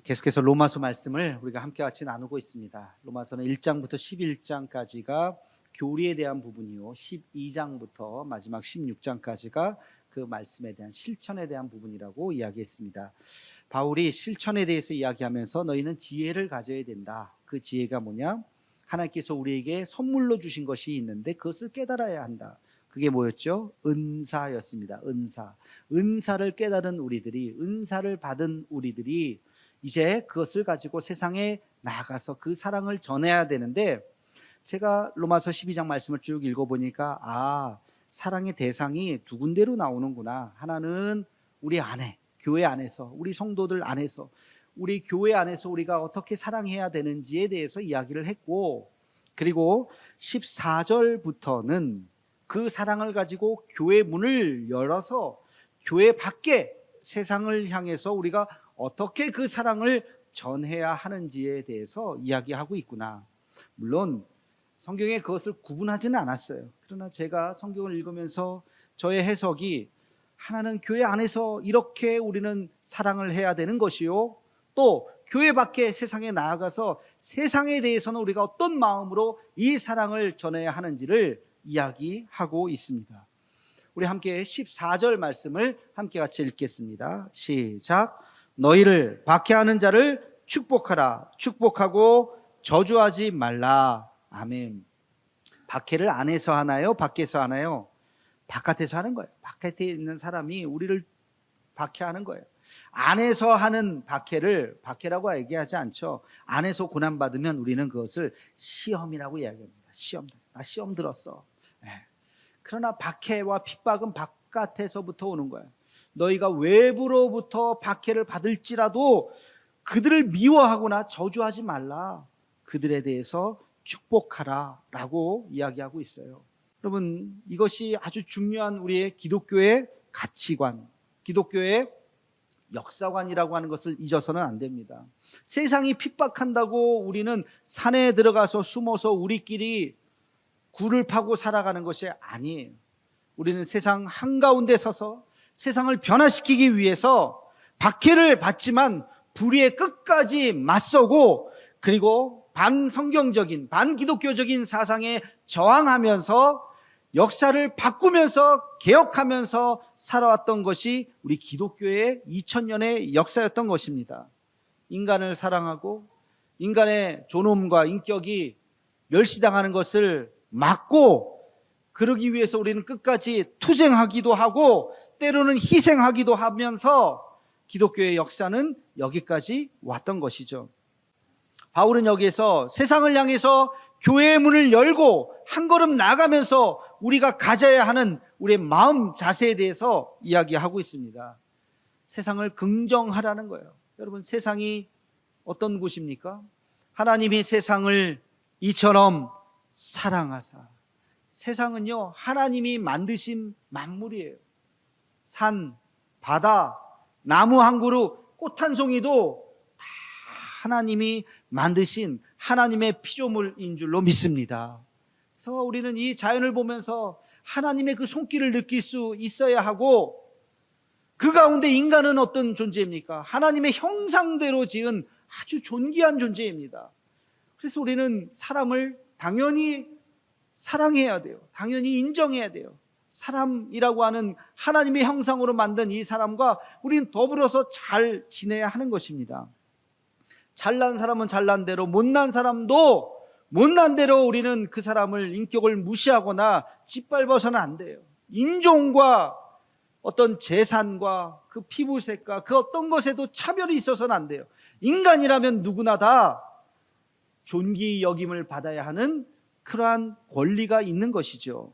계속해서 로마서 말씀을 우리가 함께 같이 나누고 있습니다. 로마서는 1장부터 11장까지가 교리에 대한 부분이요, 12장부터 마지막 16장까지가 그 말씀에 대한 실천에 대한 부분이라고 이야기했습니다. 바울이 실천에 대해서 이야기하면서 너희는 지혜를 가져야 된다. 그 지혜가 뭐냐? 하나님께서 우리에게 선물로 주신 것이 있는데 그것을 깨달아야 한다. 그게 뭐였죠? 은사였습니다. 은사를 깨달은 우리들이, 은사를 받은 우리들이 이제 그것을 가지고 세상에 나가서 그 사랑을 전해야 되는데, 제가 로마서 12장 말씀을 쭉 읽어보니까 사랑의 대상이 두 군데로 나오는구나. 하나는 우리 안에, 교회 안에서, 우리 성도들 안에서, 우리 교회 안에서 우리가 어떻게 사랑해야 되는지에 대해서 이야기를 했고, 그리고 14절부터는 그 사랑을 가지고 교회 문을 열어서 교회 밖에 세상을 향해서 우리가 어떻게 그 사랑을 전해야 하는지에 대해서 이야기하고 있구나. 물론 성경에 그것을 구분하지는 않았어요. 그러나 제가 성경을 읽으면서 저의 해석이, 하나는 교회 안에서 이렇게 우리는 사랑을 해야 되는 것이요, 또 교회 밖에 세상에 나아가서 세상에 대해서는 우리가 어떤 마음으로 이 사랑을 전해야 하는지를 이야기하고 있습니다. 우리 함께 14절 말씀을 함께 같이 읽겠습니다. 시작. 너희를 박해하는 자를 축복하라. 축복하고 저주하지 말라. 아멘. 박해를 안에서 하나요? 밖에서 하나요? 바깥에서 하는 거예요. 바깥에 있는 사람이 우리를 박해하는 거예요. 안에서 하는 박해를 박해라고 얘기하지 않죠. 안에서 고난받으면 우리는 그것을 시험이라고 이야기합니다. 나 시험 들었어. 그러나 박해와 핍박은 바깥에서부터 오는 거예요. 너희가 외부로부터 박해를 받을지라도 그들을 미워하거나 저주하지 말라. 그들에 대해서 축복하라 라고 이야기하고 있어요. 여러분, 이것이 아주 중요한 우리의 기독교의 가치관, 기독교의 역사관이라고 하는 것을 잊어서는 안 됩니다. 세상이 핍박한다고 우리는 산에 들어가서 숨어서 우리끼리 굴을 파고 살아가는 것이 아니에요. 우리는 세상 한가운데 서서 세상을 변화시키기 위해서 박해를 받지만 불의에 끝까지 맞서고, 그리고 반성경적인, 반기독교적인 사상에 저항하면서 역사를 바꾸면서 개혁하면서 살아왔던 것이 우리 기독교의 2000년의 역사였던 것입니다. 인간을 사랑하고 인간의 존엄과 인격이 멸시당하는 것을 막고, 그러기 위해서 우리는 끝까지 투쟁하기도 하고 때로는 희생하기도 하면서 기독교의 역사는 여기까지 왔던 것이죠. 바울은 여기에서 세상을 향해서 교회의 문을 열고 한 걸음 나가면서 우리가 가져야 하는 우리의 마음 자세에 대해서 이야기하고 있습니다. 세상을 긍정하라는 거예요. 여러분, 세상이 어떤 곳입니까? 하나님이 세상을 이처럼 사랑하사. 세상은요, 하나님이 만드신 만물이에요. 산, 바다, 나무 한 그루, 꽃 한 송이도 다 하나님이 만드신 하나님의 피조물인 줄로 믿습니다. 그래서 우리는 이 자연을 보면서 하나님의 그 손길을 느낄 수 있어야 하고, 그 가운데 인간은 어떤 존재입니까? 하나님의 형상대로 지은 아주 존귀한 존재입니다. 그래서 우리는 사람을 당연히 사랑해야 돼요. 당연히 인정해야 돼요. 사람이라고 하는 하나님의 형상으로 만든 이 사람과 우리는 더불어서 잘 지내야 하는 것입니다. 잘난 사람은 잘난 대로, 못난 사람도 못난 대로 우리는 그 사람을, 인격을 무시하거나 짓밟아서는 안 돼요. 인종과 어떤 재산과 그 피부색과 그 어떤 것에도 차별이 있어서는 안 돼요. 인간이라면 누구나 다 존귀 여김을 받아야 하는 그러한 권리가 있는 것이죠.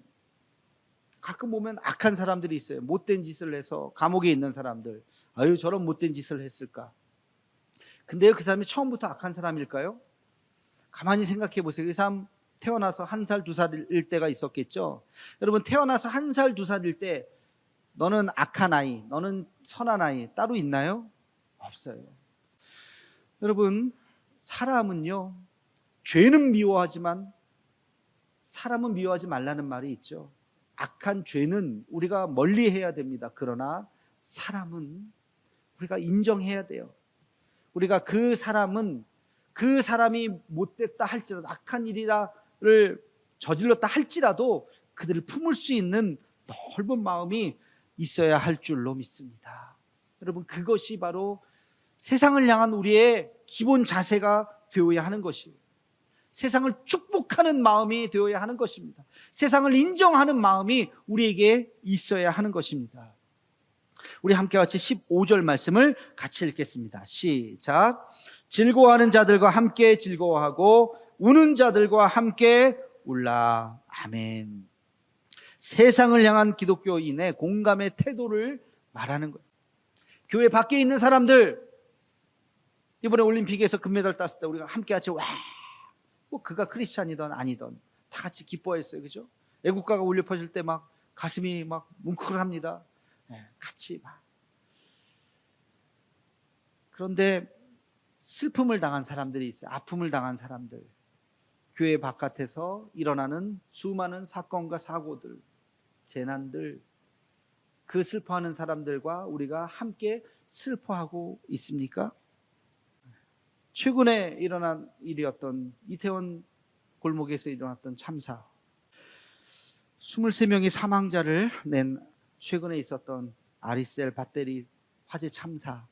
가끔 보면 악한 사람들이 있어요. 못된 짓을 해서 감옥에 있는 사람들. 아유, 저런 못된 짓을 했을까? 근데 그 사람이 처음부터 악한 사람일까요? 가만히 생각해 보세요. 그 사람 태어나서 1살, 2살일 때가 있었겠죠. 여러분, 태어나서 1살, 2살일 때 너는 악한 아이, 너는 선한 아이 따로 있나요? 없어요. 여러분, 사람은요, 죄는 미워하지만 사람은 미워하지 말라는 말이 있죠. 악한 죄는 우리가 멀리해야 됩니다. 그러나 사람은 우리가 인정해야 돼요. 우리가 그 사람이 못됐다 할지라도, 악한 일이를 저질렀다 할지라도 그들을 품을 수 있는 넓은 마음이 있어야 할 줄로 믿습니다. 여러분, 그것이 바로 세상을 향한 우리의 기본 자세가 되어야 하는 것이에요. 세상을 축복하는 마음이 되어야 하는 것입니다. 세상을 인정하는 마음이 우리에게 있어야 하는 것입니다. 우리 함께 같이 15절 말씀을 같이 읽겠습니다. 시작. 즐거워하는 자들과 함께 즐거워하고 우는 자들과 함께 울라. 아멘. 세상을 향한 기독교인의 공감의 태도를 말하는 거예요. 교회 밖에 있는 사람들, 이번에 올림픽에서 금메달 땄을 때 우리가 함께 같이 와, 뭐 그가 크리스찬이든 아니든 다 같이 기뻐했어요. 그죠? 애국가가 울려 퍼질 때 막 가슴이 막 뭉클합니다. 같이 막. 그런데 슬픔을 당한 사람들이 있어요. 아픔을 당한 사람들. 교회 바깥에서 일어나는 수많은 사건과 사고들, 재난들, 그 슬퍼하는 사람들과 우리가 함께 슬퍼하고 있습니까? 최근에 일어난 일이었던 이태원 골목에서 일어났던 참사, 23명의 사망자를 낸 최근에 있었던 아리셀 밧데리 화재 참사,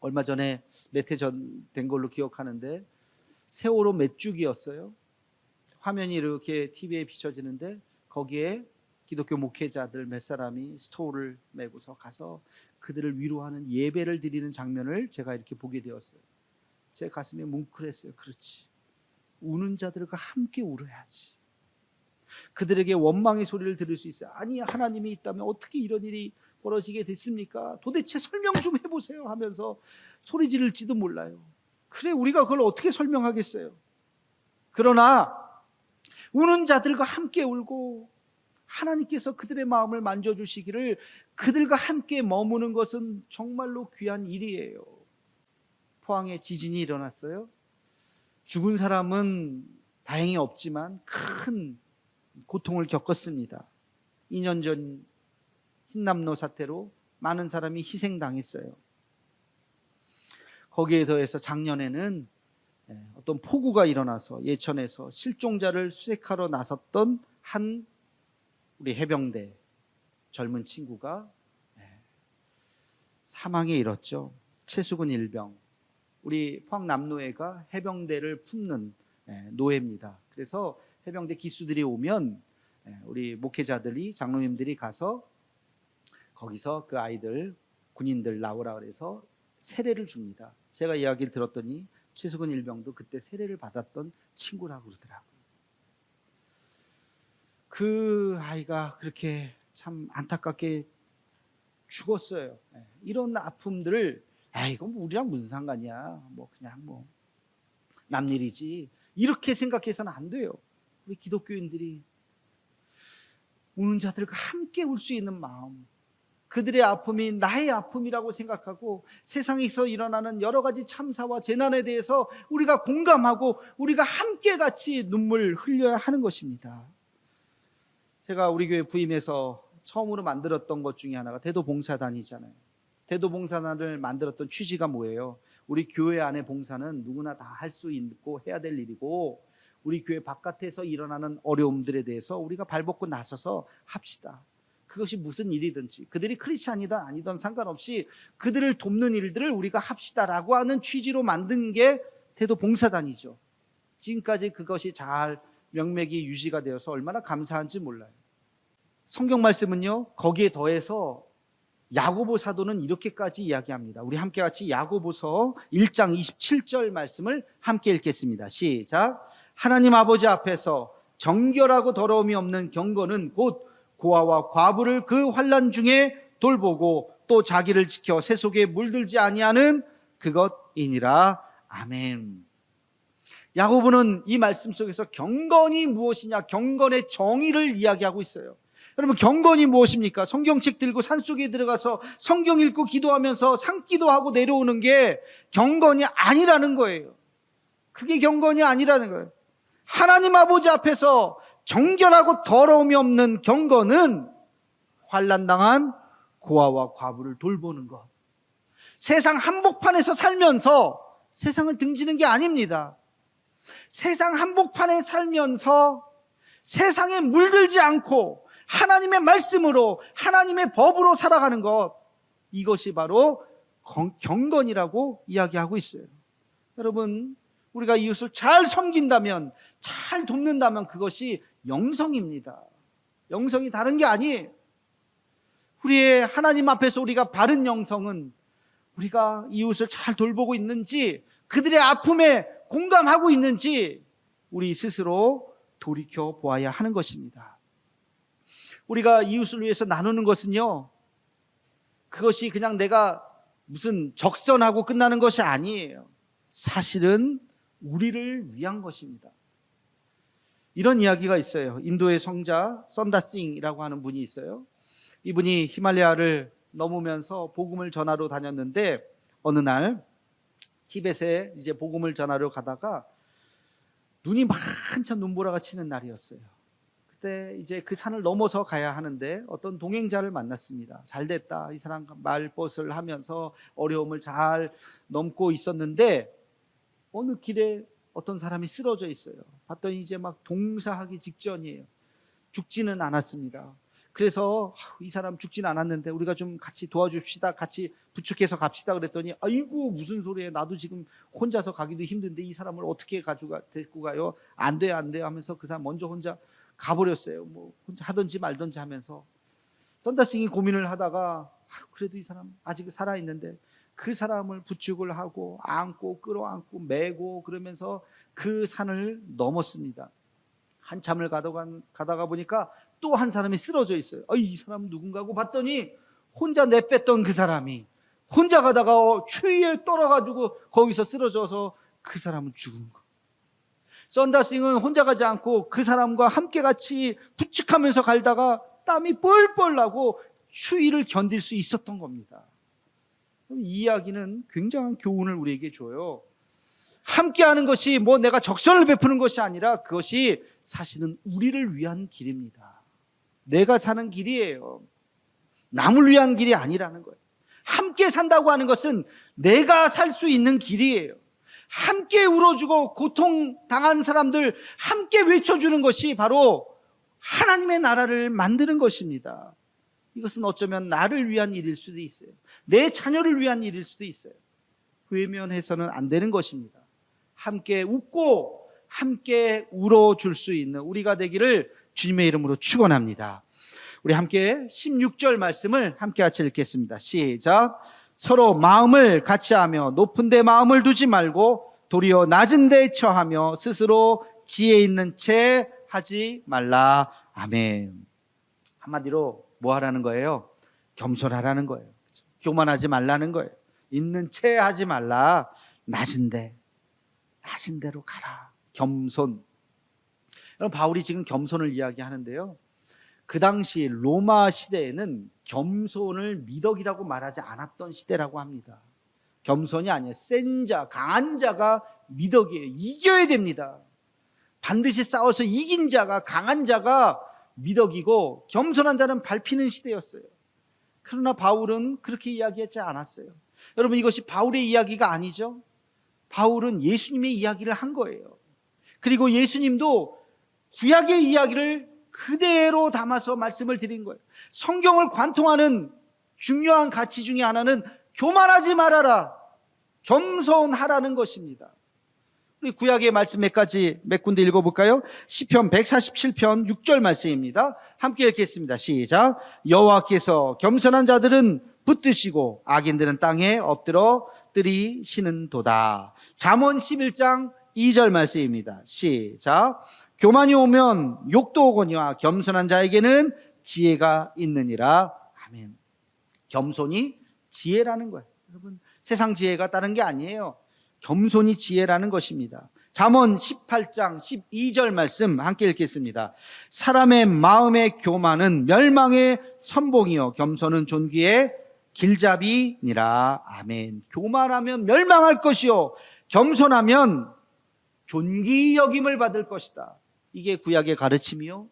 얼마 전에 몇 해 전 된 걸로 기억하는데 세월호 몇 주기였어요. 화면이 이렇게 TV에 비춰지는데 거기에 기독교 목회자들 몇 사람이 스토를 메고서 가서 그들을 위로하는 예배를 드리는 장면을 제가 이렇게 보게 되었어요. 제 가슴이 뭉클했어요. 그렇지, 우는 자들과 함께 울어야지. 그들에게 원망의 소리를 들을 수 있어요. 아니, 하나님이 있다면 어떻게 이런 일이 벌어지게 됐습니까? 도대체 설명 좀 해보세요 하면서 소리 지를지도 몰라요. 그래, 우리가 그걸 어떻게 설명하겠어요? 그러나 우는 자들과 함께 울고 하나님께서 그들의 마음을 만져주시기를, 그들과 함께 머무는 것은 정말로 귀한 일이에요. 포항에 지진이 일어났어요. 죽은 사람은 다행히 없지만 큰 고통을 겪었습니다. 2년 전 흰남노 사태로 많은 사람이 희생당했어요. 거기에 더해서 작년에는 어떤 폭우가 일어나서 예천에서 실종자를 수색하러 나섰던 한 우리 해병대 젊은 친구가 사망에 이뤘죠. 최수근 일병. 우리 포항남노회가 해병대를 품는 노회입니다. 그래서 해병대 기수들이 오면 우리 목회자들이, 장로님들이 가서 거기서 그 아이들, 군인들 나오라 그래서 세례를 줍니다. 제가 이야기를 들었더니 최수근 일병도 그때 세례를 받았던 친구라고 그러더라고요. 그 아이가 그렇게 참 안타깝게 죽었어요. 이런 아픔들을 이건 우리랑 무슨 상관이야, 뭐 그냥 뭐 남일이지, 이렇게 생각해서는 안 돼요. 우리 기독교인들이 우는 자들과 함께 울 수 있는 마음, 그들의 아픔이 나의 아픔이라고 생각하고 세상에서 일어나는 여러 가지 참사와 재난에 대해서 우리가 공감하고 우리가 함께 같이 눈물 흘려야 하는 것입니다. 제가 우리 교회 부임해서 처음으로 만들었던 것 중에 하나가 대도봉사단이잖아요. 대도봉사단을 만들었던 취지가 뭐예요? 우리 교회 안의 봉사는 누구나 다 할 수 있고 해야 될 일이고, 우리 교회 바깥에서 일어나는 어려움들에 대해서 우리가 발벗고 나서서 합시다. 그것이 무슨 일이든지, 그들이 크리스찬이든 아니든 상관없이 그들을 돕는 일들을 우리가 합시다라고 하는 취지로 만든 게 대도봉사단이죠. 지금까지 그것이 잘 명맥이 유지가 되어서 얼마나 감사한지 몰라요. 성경 말씀은요, 거기에 더해서 야고보 사도는 이렇게까지 이야기합니다. 우리 함께 같이 야고보서 1장 27절 말씀을 함께 읽겠습니다. 시작. 하나님 아버지 앞에서 정결하고 더러움이 없는 경건은 곧 고아와 과부를 그 환난 중에 돌보고 또 자기를 지켜 새 속에 물들지 아니하는 그것이니라. 아멘. 야고보는 이 말씀 속에서 경건이 무엇이냐, 경건의 정의를 이야기하고 있어요. 여러분, 경건이 무엇입니까? 성경책 들고 산속에 들어가서 성경 읽고 기도하면서 산기도 하고 내려오는 게 경건이 아니라는 거예요. 그게 경건이 아니라는 거예요. 하나님 아버지 앞에서 정결하고 더러움이 없는 경건은 환난당한 고아와 과부를 돌보는 것, 세상 한복판에서 살면서 세상을 등지는 게 아닙니다. 세상 한복판에 살면서 세상에 물들지 않고 하나님의 말씀으로, 하나님의 법으로 살아가는 것, 이것이 바로 경건이라고 이야기하고 있어요. 여러분, 우리가 이웃을 잘 섬긴다면, 잘 돕는다면 그것이 영성입니다. 영성이 다른 게 아니에요. 우리의 하나님 앞에서 우리가 바른 영성은 우리가 이웃을 잘 돌보고 있는지, 그들의 아픔에 공감하고 있는지 우리 스스로 돌이켜 보아야 하는 것입니다. 우리가 이웃을 위해서 나누는 것은요, 그것이 그냥 내가 무슨 적선하고 끝나는 것이 아니에요. 사실은 우리를 위한 것입니다. 이런 이야기가 있어요. 인도의 성자 선다싱이라고 하는 분이 있어요. 이분이 히말라야를 넘으면서 복음을 전하러 다녔는데, 어느 날 티벳에 이제 복음을 전하러 가다가 눈이 한참 눈보라가 치는 날이었어요. 그때 이제 그 산을 넘어서 가야 하는데 어떤 동행자를 만났습니다. 잘 됐다. 이 사람 말벗을 하면서 어려움을 잘 넘고 있었는데 어느 길에 어떤 사람이 쓰러져 있어요. 봤더니 이제 막 동사하기 직전이에요. 죽지는 않았습니다. 그래서 이 사람 죽지는 않았는데 우리가 좀 같이 도와줍시다, 같이 부축해서 갑시다 그랬더니, 아이고 무슨 소리예요, 나도 지금 혼자서 가기도 힘든데 이 사람을 어떻게 데리고 가요? 안 돼요 하면서 그 사람 먼저 혼자 가버렸어요. 뭐 혼자 하든지 말든지 하면서. 선다싱이 고민을 하다가 그래도 이 사람 아직 살아있는데 그 사람을 부축을 하고 안고 끌어안고 메고 그러면서 그 산을 넘었습니다. 한참을 가다가 보니까 또 한 사람이 쓰러져 있어요. 이 사람은 누군가 하고 봤더니 혼자 내뺐던 그 사람이 혼자 가다가 추위에 떨어가지고 거기서 쓰러져서 그 사람은 죽은 거. 선다싱은 혼자 가지 않고 그 사람과 함께 같이 부축하면서 갈다가 땀이 뻘뻘 나고 추위를 견딜 수 있었던 겁니다. 이 이야기는 굉장한 교훈을 우리에게 줘요. 함께하는 것이 뭐 내가 적선을 베푸는 것이 아니라 그것이 사실은 우리를 위한 길입니다. 내가 사는 길이에요. 남을 위한 길이 아니라는 거예요. 함께 산다고 하는 것은 내가 살 수 있는 길이에요. 함께 울어주고 고통당한 사람들 함께 외쳐주는 것이 바로 하나님의 나라를 만드는 것입니다. 이것은 어쩌면 나를 위한 일일 수도 있어요. 내 자녀를 위한 일일 수도 있어요. 외면해서는 안 되는 것입니다. 함께 웃고 함께 울어줄 수 있는 우리가 되기를 주님의 이름으로 축원합니다. 우리 함께 16절 말씀을 함께 같이 읽겠습니다. 시작. 서로 마음을 같이하며 높은 데 마음을 두지 말고 도리어 낮은 데 처하며 스스로 지혜 있는 채 하지 말라. 아멘. 한마디로 뭐 하라는 거예요? 겸손하라는 거예요. 교만하지 말라는 거예요. 있는 채 하지 말라. 낮은 데로 가라. 겸손. 여러분, 바울이 지금 겸손을 이야기하는데요, 그 당시 로마 시대에는 겸손을 미덕이라고 말하지 않았던 시대라고 합니다. 겸손이 아니에요. 센 자, 강한 자가 미덕이에요. 이겨야 됩니다. 반드시 싸워서 이긴 자가, 강한 자가 미덕이고 겸손한 자는 밟히는 시대였어요. 그러나 바울은 그렇게 이야기하지 않았어요. 여러분, 이것이 바울의 이야기가 아니죠. 바울은 예수님의 이야기를 한 거예요. 그리고 예수님도 구약의 이야기를 그대로 담아서 말씀을 드린 거예요. 성경을 관통하는 중요한 가치 중에 하나는 교만하지 말아라, 겸손하라는 것입니다. 우리 구약의 말씀 몇 군데 읽어볼까요? 시편 147편 6절 말씀입니다. 함께 읽겠습니다. 시작. 여호와께서 겸손한 자들은 붙드시고 악인들은 땅에 엎드러 뜨리시는도다. 잠언 11장 2절 말씀입니다. 시작. 교만이 오면 욕도 오거니와 겸손한 자에게는 지혜가 있느니라. 아멘. 겸손이 지혜라는 거예요. 여러분, 세상 지혜가 다른 게 아니에요. 겸손이 지혜라는 것입니다. 잠언 18장 12절 말씀 함께 읽겠습니다. 사람의 마음의 교만은 멸망의 선봉이요 겸손은 존귀의 길잡이니라. 아멘. 교만하면 멸망할 것이요 겸손하면 존귀 여김을 받을 것이다. 이게 구약의 가르침이요.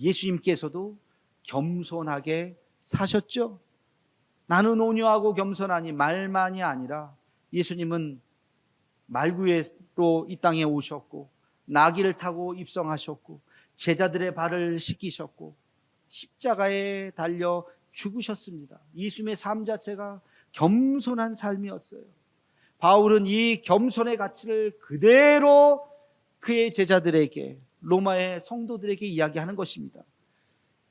예수님께서도 겸손하게 사셨죠. 나는 온유하고 겸손하니 말만이 아니라 예수님은 말구예로 이 땅에 오셨고 나귀를 타고 입성하셨고 제자들의 발을 씻기셨고 십자가에 달려 죽으셨습니다. 예수님의 삶 자체가 겸손한 삶이었어요. 바울은 이 겸손의 가치를 그대로 그의 제자들에게, 로마의 성도들에게 이야기하는 것입니다.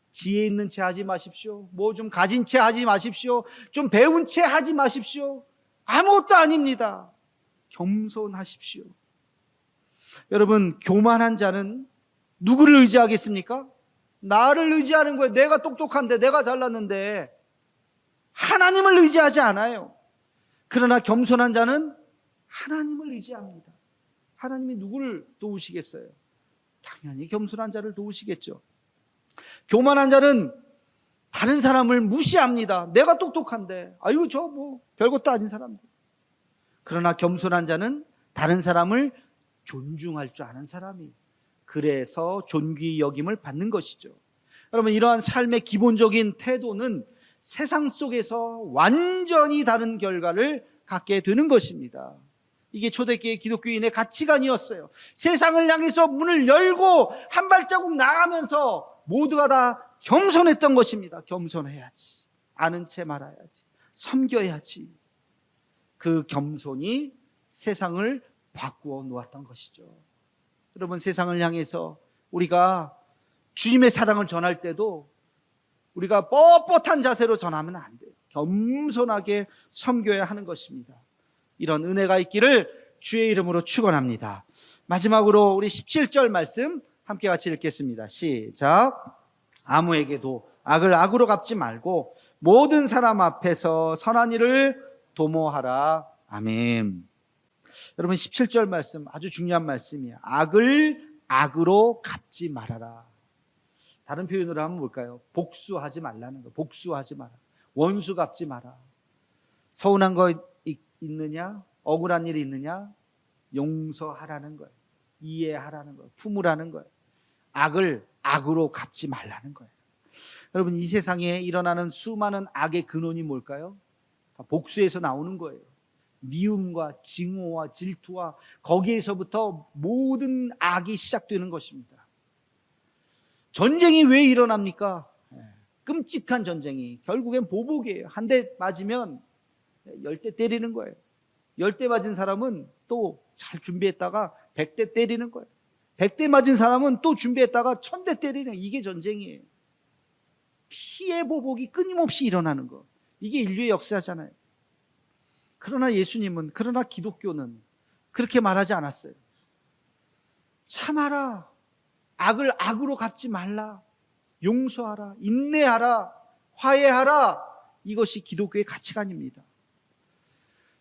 지혜 있는 채 하지 마십시오. 뭐 좀 가진 채 하지 마십시오. 좀 배운 채 하지 마십시오. 아무것도 아닙니다. 겸손하십시오. 여러분, 교만한 자는 누구를 의지하겠습니까? 나를 의지하는 거예요. 내가 똑똑한데, 내가 잘났는데. 하나님을 의지하지 않아요. 그러나 겸손한 자는 하나님을 의지합니다. 하나님이 누구를 도우시겠어요? 당연히 겸손한 자를 도우시겠죠. 교만한 자는 다른 사람을 무시합니다. 내가 똑똑한데, 아유, 저 뭐 별것도 아닌 사람들. 그러나 겸손한 자는 다른 사람을 존중할 줄 아는 사람이, 그래서 존귀 여김을 받는 것이죠. 여러분, 이러한 삶의 기본적인 태도는 세상 속에서 완전히 다른 결과를 갖게 되는 것입니다. 이게 초대교회 기독교인의 가치관이었어요. 세상을 향해서 문을 열고 한 발자국 나가면서 모두가 다 겸손했던 것입니다. 겸손해야지, 아는 채 말아야지, 섬겨야지. 그 겸손이 세상을 바꾸어 놓았던 것이죠. 여러분, 세상을 향해서 우리가 주님의 사랑을 전할 때도 우리가 뻣뻣한 자세로 전하면 안 돼요. 겸손하게 섬겨야 하는 것입니다. 이런 은혜가 있기를 주의 이름으로 축원합니다. 마지막으로 우리 17절 말씀 함께 같이 읽겠습니다. 시작. 아무에게도 악을 악으로 갚지 말고 모든 사람 앞에서 선한 일을 도모하라. 아멘. 여러분, 17절 말씀 아주 중요한 말씀이에요. 악을 악으로 갚지 말아라. 다른 표현으로 하면 뭘까요? 복수하지 말라는 거. 복수하지 마라. 원수 갚지 마라. 서운한 거 있느냐? 억울한 일이 있느냐? 용서하라는 거예요. 이해하라는 거예요. 품으라는 거예요. 악을 악으로 갚지 말라는 거예요. 여러분, 이 세상에 일어나는 수많은 악의 근원이 뭘까요? 다 복수에서 나오는 거예요. 미움과 증오와 질투와 거기에서부터 모든 악이 시작되는 것입니다. 전쟁이 왜 일어납니까? 끔찍한 전쟁이 결국엔 보복이에요. 한 대 맞으면 10대 때리는 거예요. 10대 맞은 사람은 또 잘 준비했다가 100대 때리는 거예요. 100대 맞은 사람은 또 준비했다가 1000대 때리는 거예요. 이게 전쟁이에요. 피해 보복이 끊임없이 일어나는 거. 이게 인류의 역사잖아요. 그러나 예수님은, 그러나 기독교는 그렇게 말하지 않았어요. 참아라. 악을 악으로 갚지 말라. 용서하라. 인내하라. 화해하라. 이것이 기독교의 가치관입니다.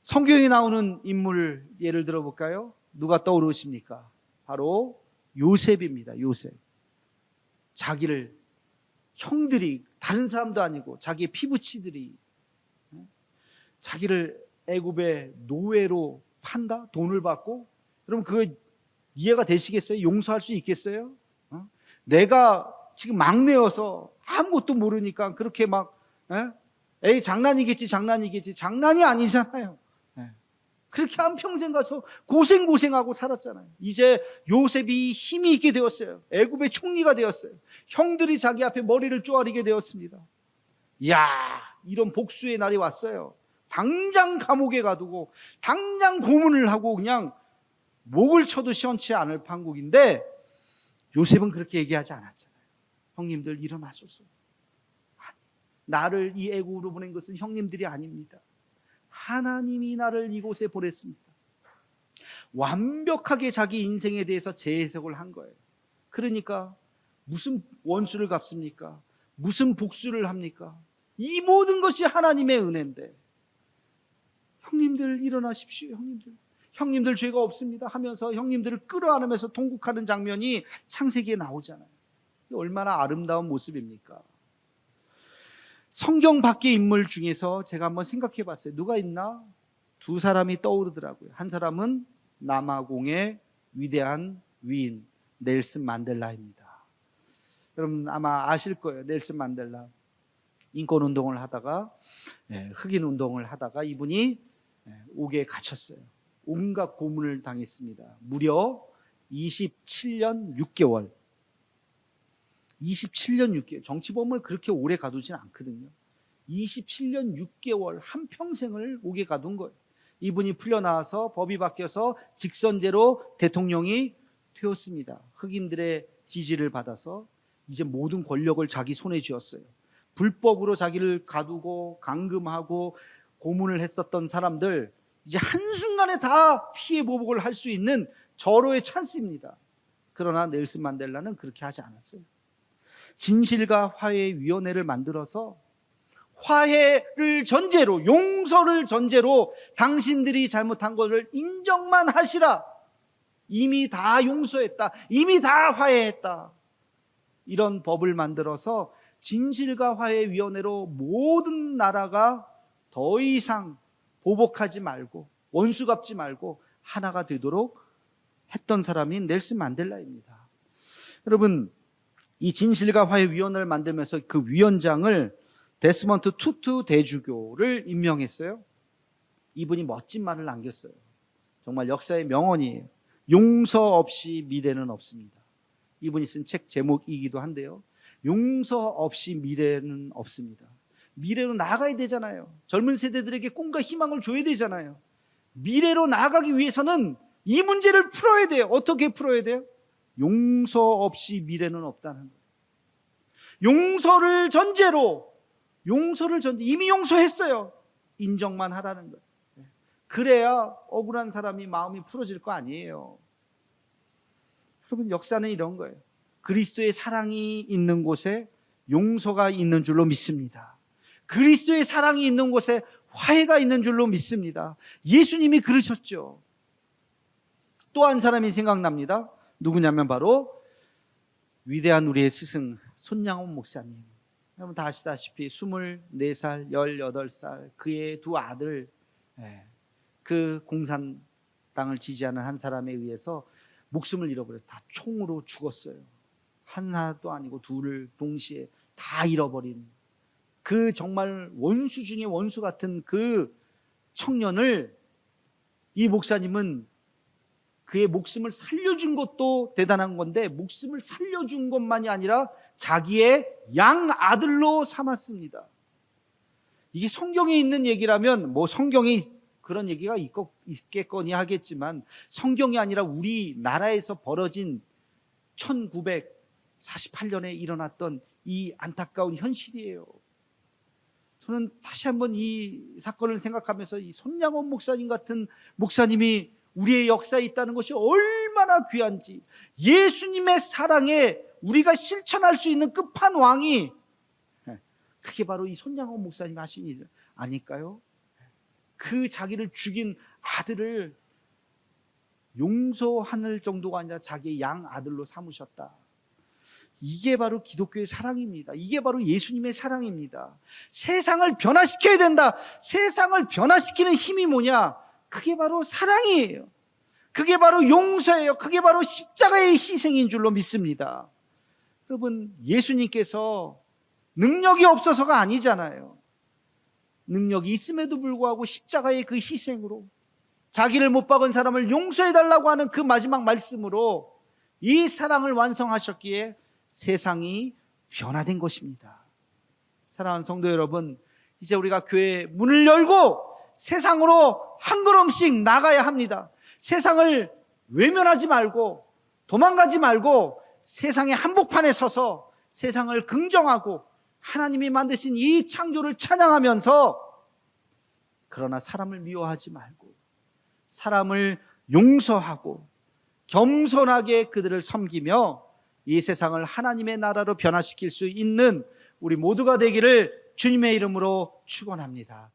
성경에 나오는 인물 예를 들어볼까요? 누가 떠오르십니까? 바로 요셉입니다. 요셉. 자기를 형들이, 다른 사람도 아니고 자기의 피부치들이 자기를 애굽의 노예로 판다? 돈을 받고? 그럼 그거 이해가 되시겠어요? 용서할 수 있겠어요? 내가 지금 막내여서 아무것도 모르니까 그렇게 막 에이 장난이겠지 장난이 아니잖아요. 그렇게 한평생 가서 고생하고 살았잖아요. 이제 요셉이 힘이 있게 되었어요. 애굽의 총리가 되었어요. 형들이 자기 앞에 머리를 쪼아리게 되었습니다. 이야, 이런 복수의 날이 왔어요. 당장 감옥에 가두고 당장 고문을 하고 그냥 목을 쳐도 시원치 않을 판국인데, 요셉은 그렇게 얘기하지 않았잖아요. 형님들 일어나소서. 나를 이 애국으로 보낸 것은 형님들이 아닙니다. 하나님이 나를 이곳에 보냈습니다. 완벽하게 자기 인생에 대해서 재해석을 한 거예요. 그러니까 무슨 원수를 갚습니까? 무슨 복수를 합니까? 이 모든 것이 하나님의 은혜인데, 형님들 일어나십시오. 형님들 죄가 없습니다 하면서 형님들을 끌어안으면서 통곡하는 장면이 창세기에 나오잖아요. 얼마나 아름다운 모습입니까? 성경 밖의 인물 중에서 제가 한번 생각해 봤어요. 누가 있나? 두 사람이 떠오르더라고요. 한 사람은 남아공의 위대한 위인 넬슨 만델라입니다. 여러분 아마 아실 거예요. 넬슨 만델라 인권운동을 하다가 흑인 운동을 하다가 이분이 옥에 갇혔어요. 온갖 고문을 당했습니다. 무려 27년 6개월. 27년 6개월. 정치범을 그렇게 오래 가두진 않거든요. 27년 6개월 한평생을 옥에 가둔 거예요. 이분이 풀려나와서 법이 바뀌어서 직선제로 대통령이 되었습니다. 흑인들의 지지를 받아서 이제 모든 권력을 자기 손에 쥐었어요. 불법으로 자기를 가두고 감금하고 고문을 했었던 사람들 이제 한순간에 다 피해 보복을 할 수 있는 절호의 찬스입니다. 그러나 넬슨 만델라는 그렇게 하지 않았어요. 진실과 화해의 위원회를 만들어서 화해를 전제로, 용서를 전제로 당신들이 잘못한 것을 인정만 하시라. 이미 다 용서했다. 이미 다 화해했다. 이런 법을 만들어서 진실과 화해위원회로 모든 나라가 더 이상 보복하지 말고 원수 갚지 말고 하나가 되도록 했던 사람이 넬슨 만델라입니다. 여러분, 이 진실과 화해위원회를 만들면서 그 위원장을 데스먼트 투투 대주교를 임명했어요. 이분이 멋진 말을 남겼어요. 정말 역사의 명언이에요. 용서 없이 미래는 없습니다. 이분이 쓴 책 제목이기도 한데요. 용서 없이 미래는 없습니다. 미래로 나아가야 되잖아요. 젊은 세대들에게 꿈과 희망을 줘야 되잖아요. 미래로 나아가기 위해서는 이 문제를 풀어야 돼요. 어떻게 풀어야 돼요? 용서 없이 미래는 없다는 거예요. 용서를 전제로, 이미 용서했어요. 인정만 하라는 거예요. 그래야 억울한 사람이 마음이 풀어질 거 아니에요. 여러분, 역사는 이런 거예요. 그리스도의 사랑이 있는 곳에 용서가 있는 줄로 믿습니다. 그리스도의 사랑이 있는 곳에 화해가 있는 줄로 믿습니다. 예수님이 그러셨죠. 또 한 사람이 생각납니다. 누구냐면 바로 위대한 우리의 스승 손양원 목사님. 여러분 다 아시다시피 24살, 18살 그의 두 아들, 그 공산당을 지지하는 한 사람에 의해서 목숨을 잃어버려서 다 총으로 죽었어요. 하나도 아니고 둘을 동시에 다 잃어버린 그 정말 원수 중에 원수 같은 그 청년을 이 목사님은 그의 목숨을 살려준 것도 대단한 건데 목숨을 살려준 것만이 아니라 자기의 양아들로 삼았습니다. 이게 성경에 있는 얘기라면 뭐 성경에 그런 얘기가 있겠거니 하겠지만 성경이 아니라 우리나라에서 벌어진 1948년에 일어났던 이 안타까운 현실이에요. 저는 다시 한번 이 사건을 생각하면서 이 손양원 목사님 같은 목사님이 우리의 역사에 있다는 것이 얼마나 귀한지, 예수님의 사랑에 우리가 실천할 수 있는 끝판왕이 그게 바로 이 손양원 목사님이 하신 일 아닐까요? 그 자기를 죽인 아들을 용서할 정도가 아니라 자기의 양아들로 삼으셨다. 이게 바로 기독교의 사랑입니다. 이게 바로 예수님의 사랑입니다. 세상을 변화시켜야 된다. 세상을 변화시키는 힘이 뭐냐? 그게 바로 사랑이에요. 그게 바로 용서예요. 그게 바로 십자가의 희생인 줄로 믿습니다. 여러분, 예수님께서 능력이 없어서가 아니잖아요. 능력이 있음에도 불구하고 십자가의 그 희생으로 자기를 못 박은 사람을 용서해달라고 하는 그 마지막 말씀으로 이 사랑을 완성하셨기에 세상이 변화된 것입니다. 사랑하는 성도 여러분, 이제 우리가 교회 문을 열고 세상으로 한 걸음씩 나가야 합니다. 세상을 외면하지 말고 도망가지 말고 세상의 한복판에 서서 세상을 긍정하고 하나님이 만드신 이 창조를 찬양하면서, 그러나 사람을 미워하지 말고 사람을 용서하고 겸손하게 그들을 섬기며 이 세상을 하나님의 나라로 변화시킬 수 있는 우리 모두가 되기를 주님의 이름으로 축원합니다.